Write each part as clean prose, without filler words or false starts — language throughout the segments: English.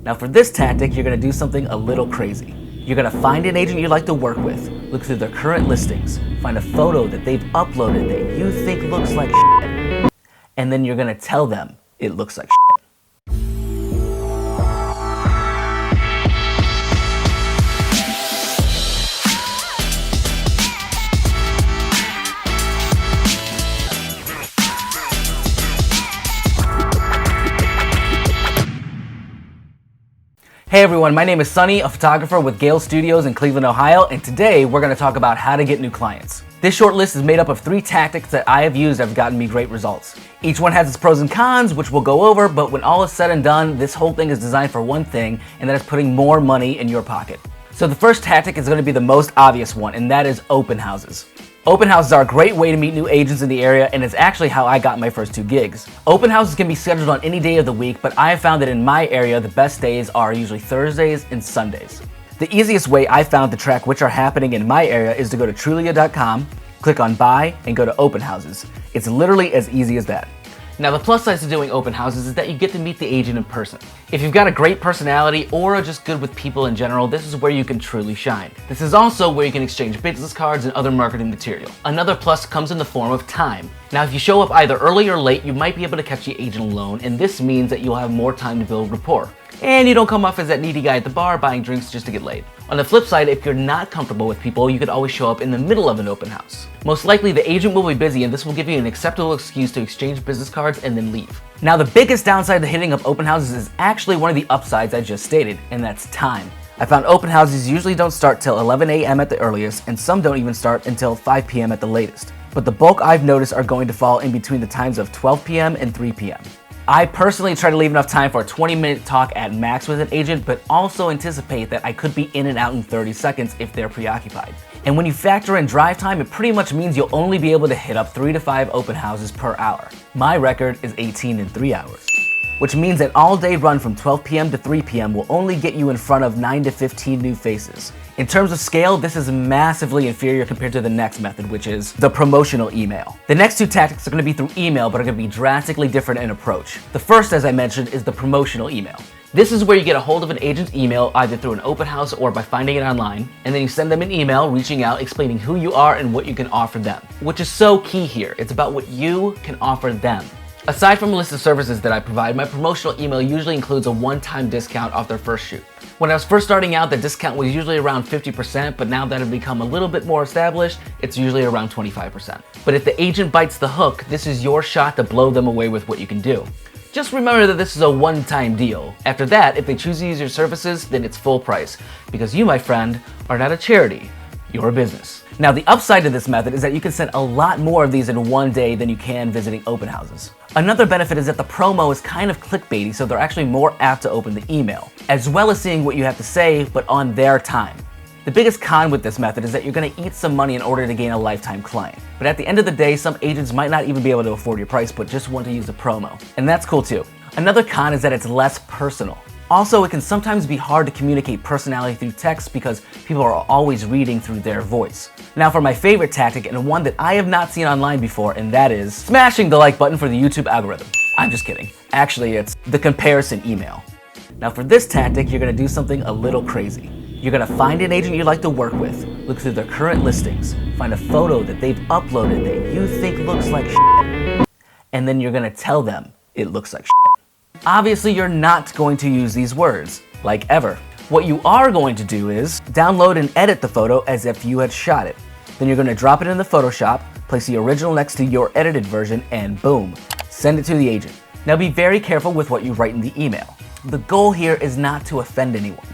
Now for this tactic, you're gonna do something a little crazy. You're gonna find an agent you'd like to work with, look through their current listings, find a photo that they've uploaded that you think looks like shit, and then you're gonna tell them it looks like shit. Hey everyone, my name is Sunny, a photographer with Gale Studios in Cleveland, Ohio, and today we're going to talk about how to get new clients. This short list is made up of 3 tactics that I have used that have gotten me great results. Each one has its pros and cons, which we'll go over, but when all is said and done, this whole thing is designed for one thing, and that is putting more money in your pocket. So the first tactic is going to be the most obvious one, and that is open houses. Open houses are a great way to meet new agents in the area, and it's actually how I got my first 2 gigs. Open houses can be scheduled on any day of the week, but I have found that in my area, the best days are usually Thursdays and Sundays. The easiest way I found to track which are happening in my area is to go to Trulia.com, click on buy, and go to open houses. It's literally as easy as that. Now the plus side to doing open houses is that you get to meet the agent in person. If you've got a great personality or are just good with people in general, this is where you can truly shine. This is also where you can exchange business cards and other marketing material. Another plus comes in the form of time. Now if you show up either early or late, you might be able to catch the agent alone, and this means that you'll have more time to build rapport. And you don't come off as that needy guy at the bar buying drinks just to get laid. On the flip side, if you're not comfortable with people, you could always show up in the middle of an open house. Most likely the agent will be busy, and this will give you an acceptable excuse to exchange business cards and then leave. Now the biggest downside to hitting up open houses is actually one of the upsides I just stated, and that's time. I found open houses usually don't start till 11 a.m. at the earliest, and some don't even start until 5 p.m. at the latest. But the bulk I've noticed are going to fall in between the times of 12 p.m. and 3 p.m. I personally try to leave enough time for a 20-minute talk at max with an agent, but also anticipate that I could be in and out in 30 seconds if they're preoccupied. And when you factor in drive time, it pretty much means you'll only be able to hit up 3 to 5 open houses per hour. My record is 18 in 3 hours. Which means that all-day run from 12 p.m. to 3 p.m. will only get you in front of 9 to 15 new faces. In terms of scale, this is massively inferior compared to the next method, which is the promotional email. The next 2 tactics are going to be through email, but are going to be drastically different in approach. The first, as I mentioned, is the promotional email. This is where you get a hold of an agent's email either through an open house or by finding it online, and then you send them an email reaching out explaining who you are and what you can offer them. Which is so key here. It's about what you can offer them. Aside from a list of services that I provide, my promotional email usually includes a one-time discount off their first shoot. When I was first starting out, the discount was usually around 50%, but now that I've become a little bit more established, it's usually around 25%. But if the agent bites the hook, this is your shot to blow them away with what you can do. Just remember that this is a one-time deal. After that, if they choose to use your services, then it's full price, because you, my friend, are not a charity, you're a business. Now the upside to this method is that you can send a lot more of these in one day than you can visiting open houses. Another benefit is that the promo is kind of clickbaity, so they're actually more apt to open the email, as well as seeing what you have to say, but on their time. The biggest con with this method is that you're going to eat some money in order to gain a lifetime client. But at the end of the day, some agents might not even be able to afford your price, but just want to use the promo. And that's cool too. Another con is that it's less personal. Also, it can sometimes be hard to communicate personality through text because people are always reading through their voice. Now for my favorite tactic, and one that I have not seen online before, and that is smashing the like button for the YouTube algorithm. I'm just kidding. Actually, it's the comparison email. Now for this tactic, you're gonna do something a little crazy. You're gonna find an agent you'd like to work with, look through their current listings, find a photo that they've uploaded that you think looks like shit, and then you're gonna tell them it looks like shit. Obviously, you're not going to use these words, like ever. What you are going to do is download and edit the photo as if you had shot it. Then you're going to drop it in the Photoshop, place the original next to your edited version, and boom, send it to the agent. Now be very careful with what you write in the email. The goal here is not to offend anyone.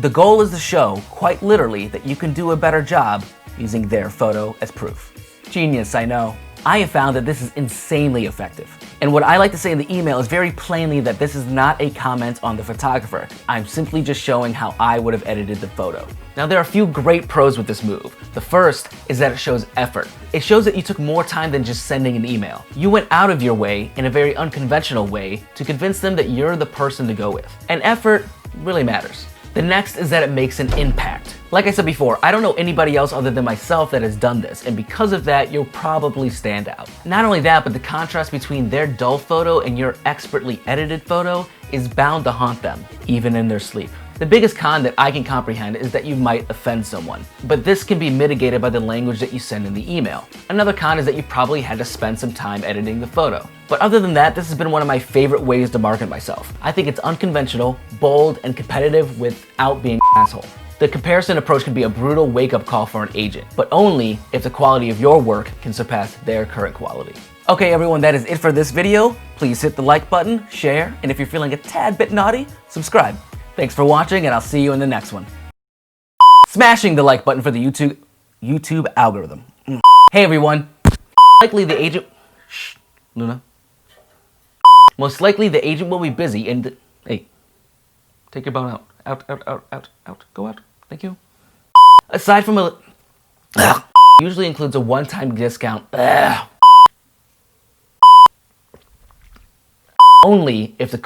The goal is to show, quite literally, that you can do a better job using their photo as proof. Genius, I know. I have found that this is insanely effective. And what I like to say in the email is very plainly that this is not a comment on the photographer. I'm simply just showing how I would have edited the photo. Now there are a few great pros with this move. The first is that it shows effort. It shows that you took more time than just sending an email. You went out of your way, in a very unconventional way, to convince them that you're the person to go with. And effort really matters. The next is that it makes an impact. Like I said before, I don't know anybody else other than myself that has done this, and because of that, you'll probably stand out. Not only that, but the contrast between their dull photo and your expertly edited photo is bound to haunt them, even in their sleep. The biggest con that I can comprehend is that you might offend someone, but this can be mitigated by the language that you send in the email. Another con is that you probably had to spend some time editing the photo. But other than that, this has been one of my favorite ways to market myself. I think it's unconventional, bold, and competitive without being an asshole. The comparison approach can be a brutal wake-up call for an agent, but only if the quality of your work can surpass their current quality. Okay everyone, that is it for this video. Please hit the like button, share, and if you're feeling a tad bit naughty, subscribe. Thanks for watching, and I'll see you in the next one. Smashing the like button for the YouTube algorithm. Hey everyone. Likely the agent... Shh, Luna. Most likely the agent will be busy and... Hey, take your bone out. Out. Go out. Thank you. Aside from a... usually includes a one-time discount. Only if the